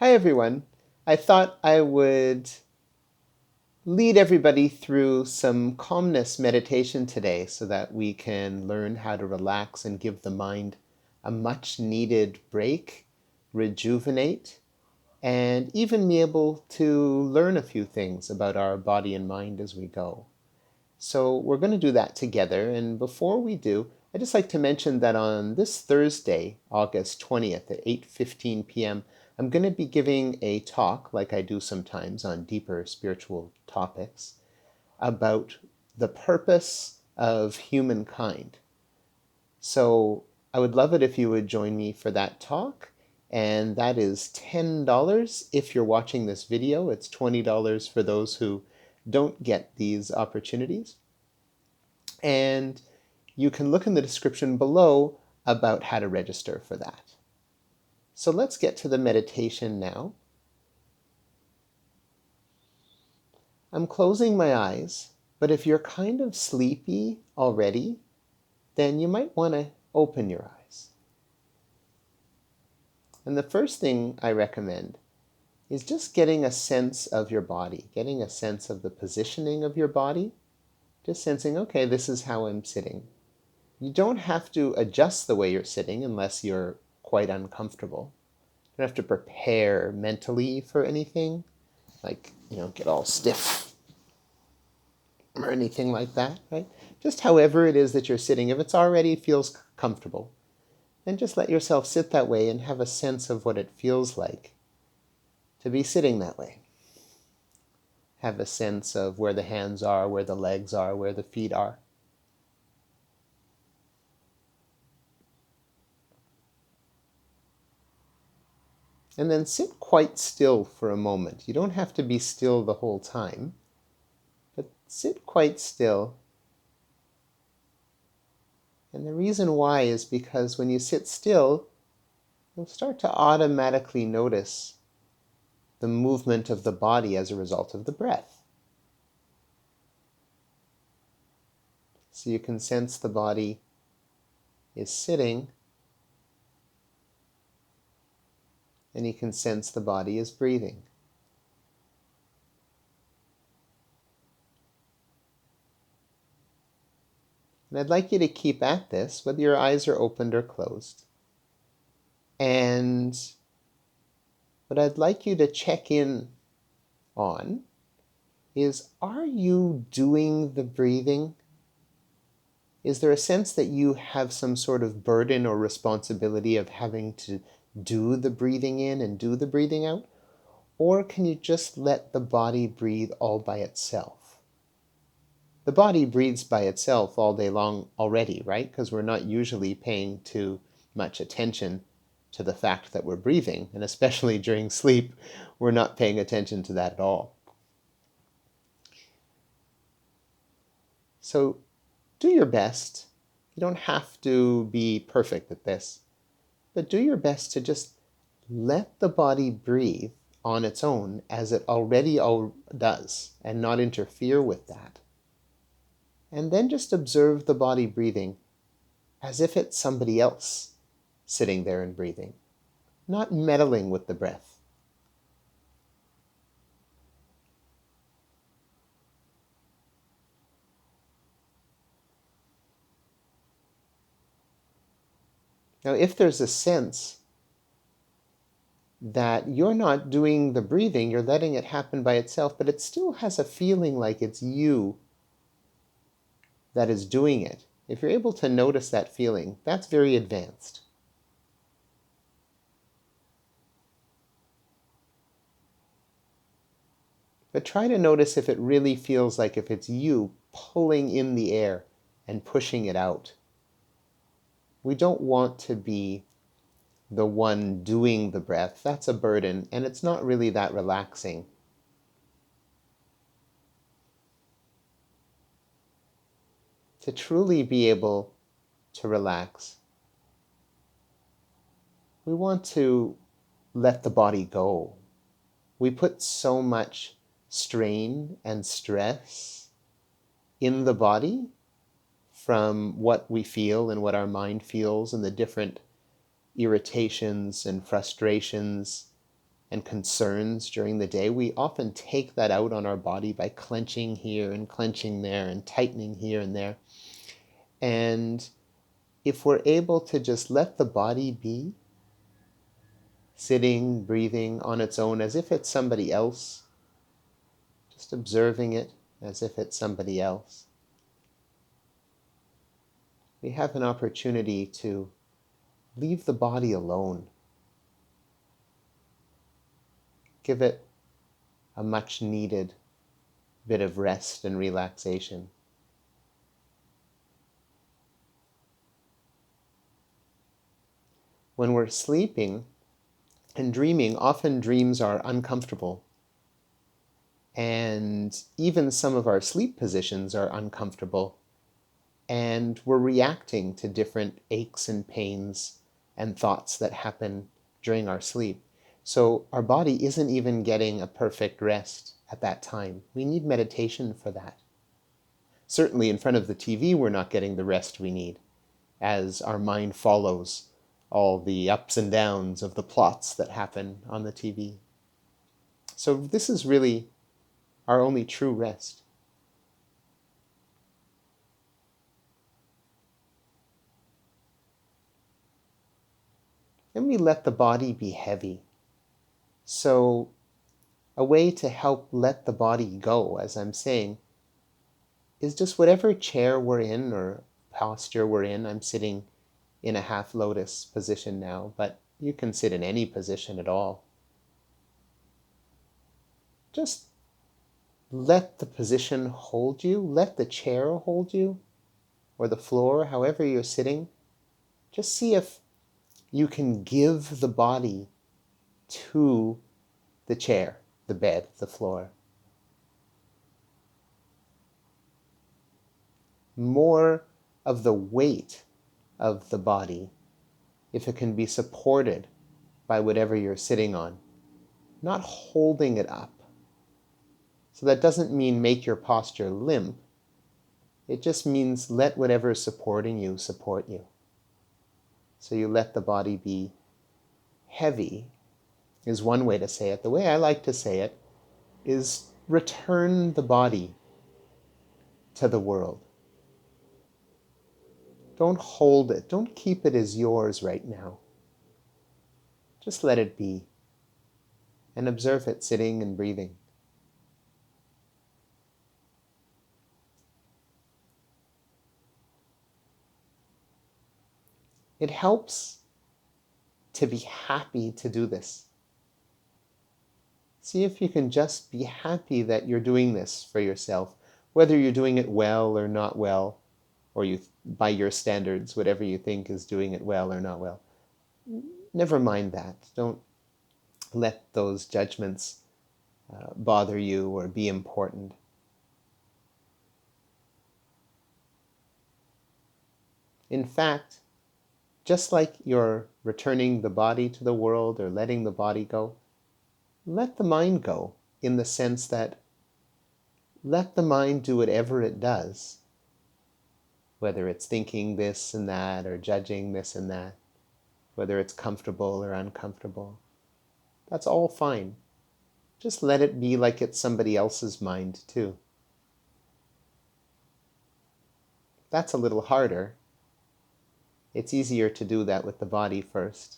Hi everyone. I thought I would lead everybody through some calmness meditation today so that we can learn how to relax and give the mind a much needed break, rejuvenate, and even be able to learn a few things about our body and mind as we go. So we're going to do that together. And before we do, I'd just like to mention that on this Thursday, August 20th at 8:15 p.m., I'm going to be giving a talk, like I do sometimes on deeper spiritual topics, about the purpose of humankind. So I would love it if you would join me for that talk. And that is $10 if you're watching this video. It's $20 for those who don't get these opportunities. And you can look in the description below about how to register for that. So let's get to the meditation now. I'm closing my eyes, but if you're kind of sleepy already, then you might want to open your eyes. And the first thing I recommend is just getting a sense of your body, getting a sense of the positioning of your body, just sensing, okay, this is how I'm sitting. You don't have to adjust the way you're sitting unless you're quite uncomfortable. You don't have to prepare mentally for anything, like, get all stiff or anything like that, right? Just however it is that you're sitting, if it's already feels comfortable, then just let yourself sit that way and have a sense of what it feels like to be sitting that way. Have a sense of where the hands are, where the legs are, where the feet are. And then sit quite still for a moment. You don't have to be still the whole time, but sit quite still. And the reason why is because when you sit still, you'll start to automatically notice the movement of the body as a result of the breath. So you can sense the body is sitting, and you can sense the body is breathing. And I'd like you to keep at this, whether your eyes are opened or closed. And what I'd like you to check in on is, are you doing the breathing? Is there a sense that you have some sort of burden or responsibility of having to do the breathing in and do the breathing out? Or can you just let the body breathe all by itself? The body breathes by itself all day long already, right? Because we're not usually paying too much attention to the fact that we're breathing, and especially during sleep, we're not paying attention to that at all. So do your best. You don't have to be perfect at this, but do your best to just let the body breathe on its own as it already does, and not interfere with that. And then just observe the body breathing as if it's somebody else sitting there and breathing, not meddling with the breath. Now, if there's a sense that you're not doing the breathing, you're letting it happen by itself, but it still has a feeling like it's you that is doing it. If you're able to notice that feeling, that's very advanced. But try to notice if it really feels like if it's you pulling in the air and pushing it out. We don't want to be the one doing the breath. That's a burden, and it's not really that relaxing. To truly be able to relax, we want to let the body go. We put so much strain and stress in the body from what we feel and what our mind feels and the different irritations and frustrations and concerns during the day, we often take that out on our body by clenching here and clenching there and tightening here and there. And if we're able to just let the body be, sitting, breathing on its own as if it's somebody else, just observing it as if it's somebody else, we have an opportunity to leave the body alone. Give it a much needed bit of rest and relaxation. When we're sleeping and dreaming, often dreams are uncomfortable. And even some of our sleep positions are uncomfortable. And we're reacting to different aches and pains and thoughts that happen during our sleep. So our body isn't even getting a perfect rest at that time. We need meditation for that. Certainly in front of the TV, we're not getting the rest we need, as our mind follows all the ups and downs of the plots that happen on the TV. So this is really our only true rest. Then we let the body be heavy. So a way to help let the body go, as I'm saying, is just whatever chair we're in or posture we're in. I'm sitting in a half lotus position now, but you can sit in any position at all. Just let the position hold you, let the chair hold you, or the floor, however you're sitting. Just see if you can give the body to the chair, the bed, the floor. More of the weight of the body, if it can be supported by whatever you're sitting on, not holding it up. So that doesn't mean make your posture limp. It just means let whatever is supporting you support you. So you let the body be heavy, is one way to say it. The way I like to say it is return the body to the world. Don't hold it. Don't keep it as yours right now. Just let it be and observe it sitting and breathing. It helps to be happy to do this. See if you can just be happy that you're doing this for yourself, whether you're doing it well or not well, or you, by your standards, whatever you think is doing it well or not well. Never mind that. Don't let those judgments bother you or be important. In fact, just like you're returning the body to the world or letting the body go, let the mind go, in the sense that let the mind do whatever it does, whether it's thinking this and that or judging this and that, whether it's comfortable or uncomfortable. That's all fine. Just let it be like it's somebody else's mind too. That's a little harder. It's easier to do that with the body first.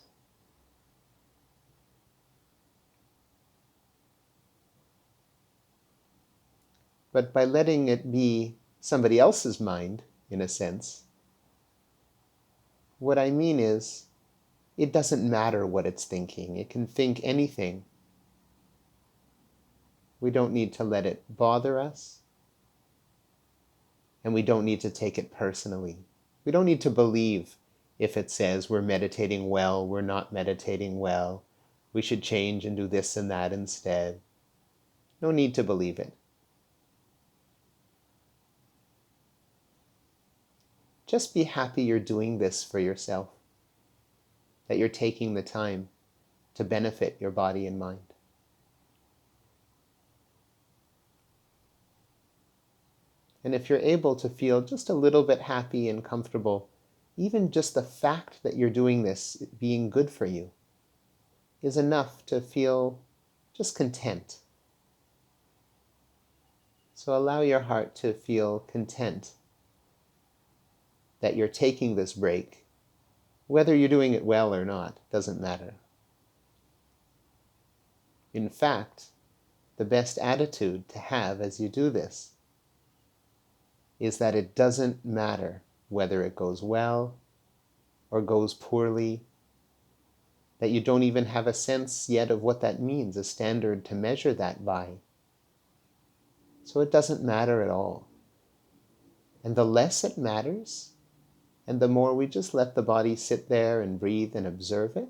But by letting it be somebody else's mind, in a sense, what I mean is, it doesn't matter what it's thinking. It can think anything. We don't need to let it bother us, and we don't need to take it personally. We don't need to believe if it says we're meditating well, we're not meditating well, we should change and do this and that instead. No need to believe it. Just be happy you're doing this for yourself, that you're taking the time to benefit your body and mind. And if you're able to feel just a little bit happy and comfortable, even just the fact that you're doing this being good for you, is enough to feel just content. So allow your heart to feel content that you're taking this break. Whether you're doing it well or not, doesn't matter. In fact, the best attitude to have as you do this is that it doesn't matter whether it goes well or goes poorly, that you don't even have a sense yet of what that means, a standard to measure that by. So it doesn't matter at all. And the less it matters, and the more we just let the body sit there and breathe and observe it,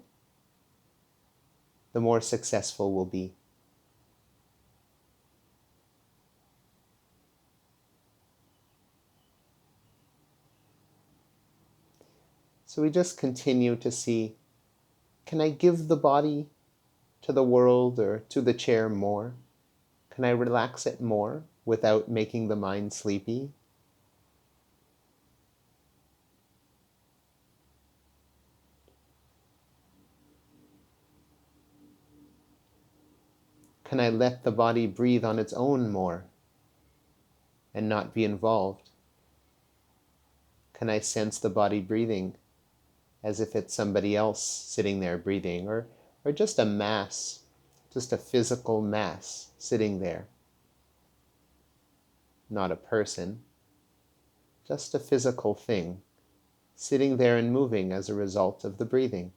the more successful we'll be. So we just continue to see, can I give the body to the world or to the chair more? Can I relax it more without making the mind sleepy? Can I let the body breathe on its own more and not be involved? Can I sense the body breathing as if it's somebody else sitting there breathing, or just a mass, just a physical mass sitting there? Not a person, just a physical thing sitting there and moving as a result of the breathing.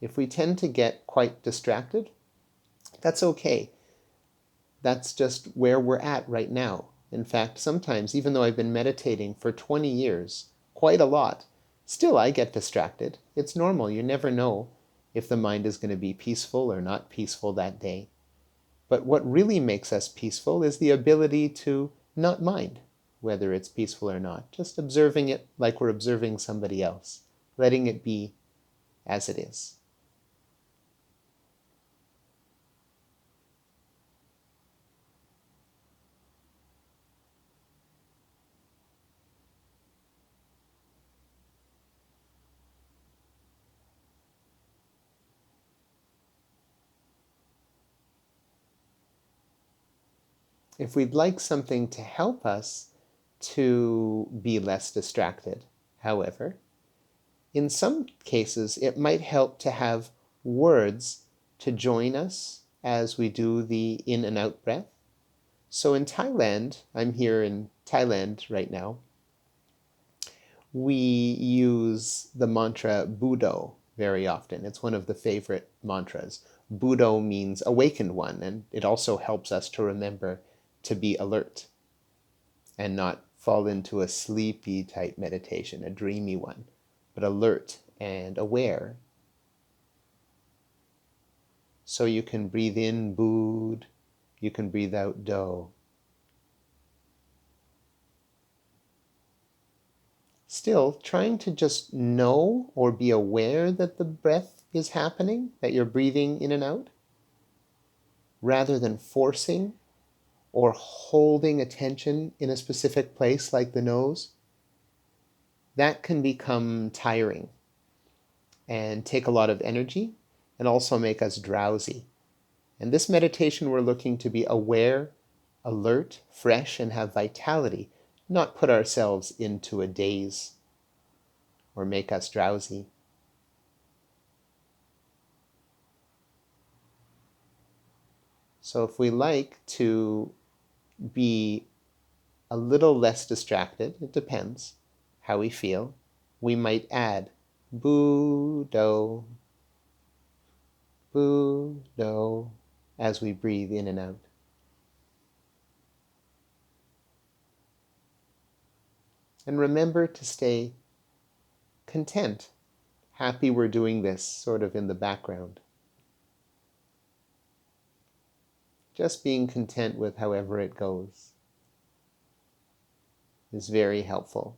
If we tend to get quite distracted, that's okay. That's just where we're at right now. In fact, sometimes, even though I've been meditating for 20 years, quite a lot, still I get distracted. It's normal. You never know if the mind is going to be peaceful or not peaceful that day. But what really makes us peaceful is the ability to not mind whether it's peaceful or not, just observing it like we're observing somebody else, letting it be as it is. If we'd like something to help us to be less distracted, however, in some cases it might help to have words to join us as we do the in and out breath. So in Thailand, I'm here in Thailand right now, we use the mantra Buddho very often. It's one of the favorite mantras. Buddho means awakened one, and it also helps us to remember to be alert and not fall into a sleepy type meditation, a dreamy one, but alert and aware. So you can breathe in Bud, you can breathe out Do. Still, trying to just know or be aware that the breath is happening, that you're breathing in and out, rather than forcing or holding attention in a specific place like the nose, that can become tiring and take a lot of energy and also make us drowsy. And this meditation, we're looking to be aware, alert, fresh, and have vitality, not put ourselves into a daze or make us drowsy. So if we like to be a little less distracted, it depends how we feel, we might add Buddho, Buddho as we breathe in and out. And remember to stay content, happy we're doing this sort of in the background. Just being content with however it goes is very helpful.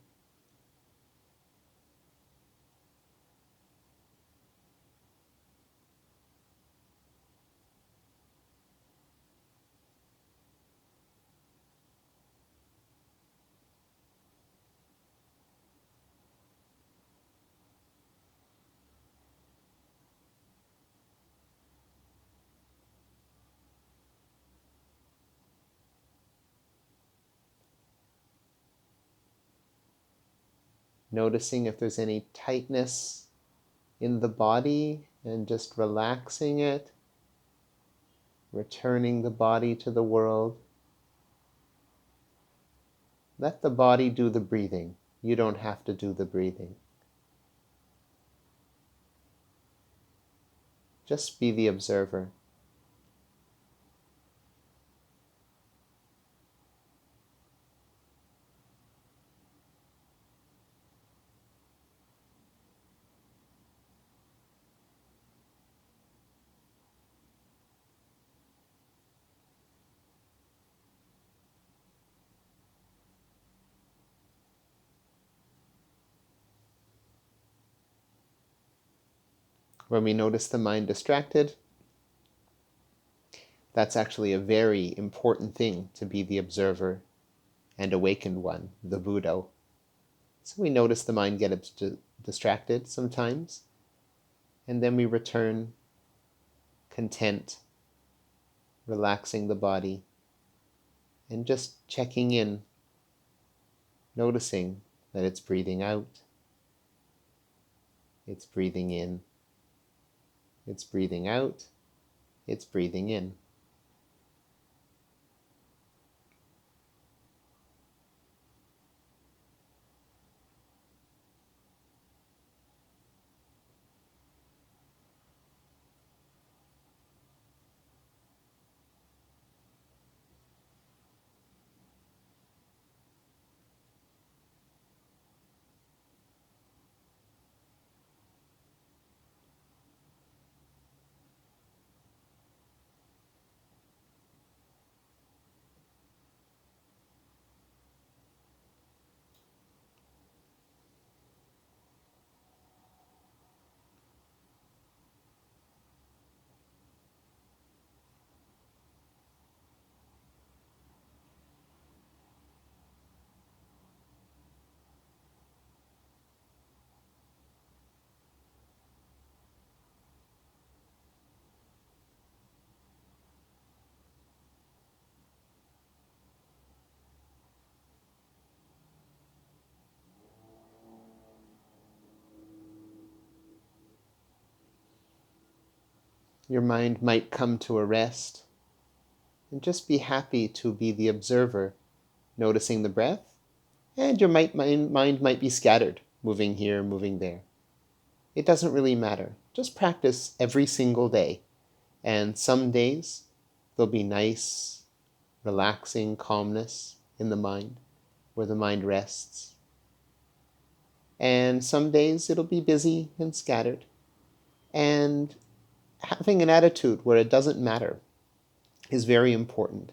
noticing if there's any tightness in the body and just relaxing it, returning the body to the world. Let the body do the breathing. You don't have to do the breathing. Just be the observer. When we notice the mind distracted, that's actually a very important thing to be the observer and awakened one, the Buddha. So we notice the mind get distracted sometimes, and then we return content, relaxing the body, and just checking in, noticing that it's breathing out, it's breathing in, it's breathing out, it's breathing in. Your mind might come to a rest, and just be happy to be the observer, noticing the breath, and your mind might be scattered, moving here, moving there. It doesn't really matter. Just practice every single day, and some days there'll be nice, relaxing calmness in the mind, where the mind rests. And some days it'll be busy and scattered. And having an attitude where it doesn't matter is very important,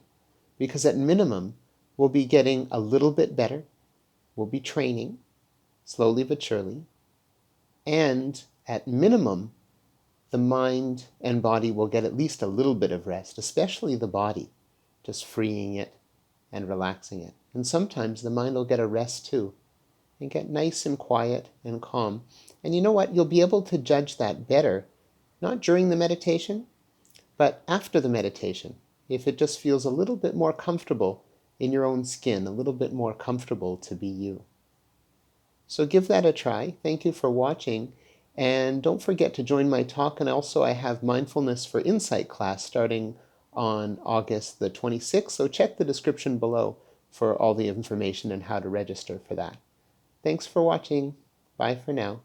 because at minimum, we'll be getting a little bit better. We'll be training, slowly but surely. And at minimum, the mind and body will get at least a little bit of rest, especially the body, just freeing it and relaxing it. And sometimes the mind will get a rest too, and get nice and quiet and calm. And you know what? You'll be able to judge that better, not during the meditation, but after the meditation, if it just feels a little bit more comfortable in your own skin, a little bit more comfortable to be you. So give that a try. Thank you for watching. And don't forget to join my talk. And also I have Mindfulness for Insight class starting on August the 26th. So check the description below for all the information and how to register for that. Thanks for watching. Bye for now.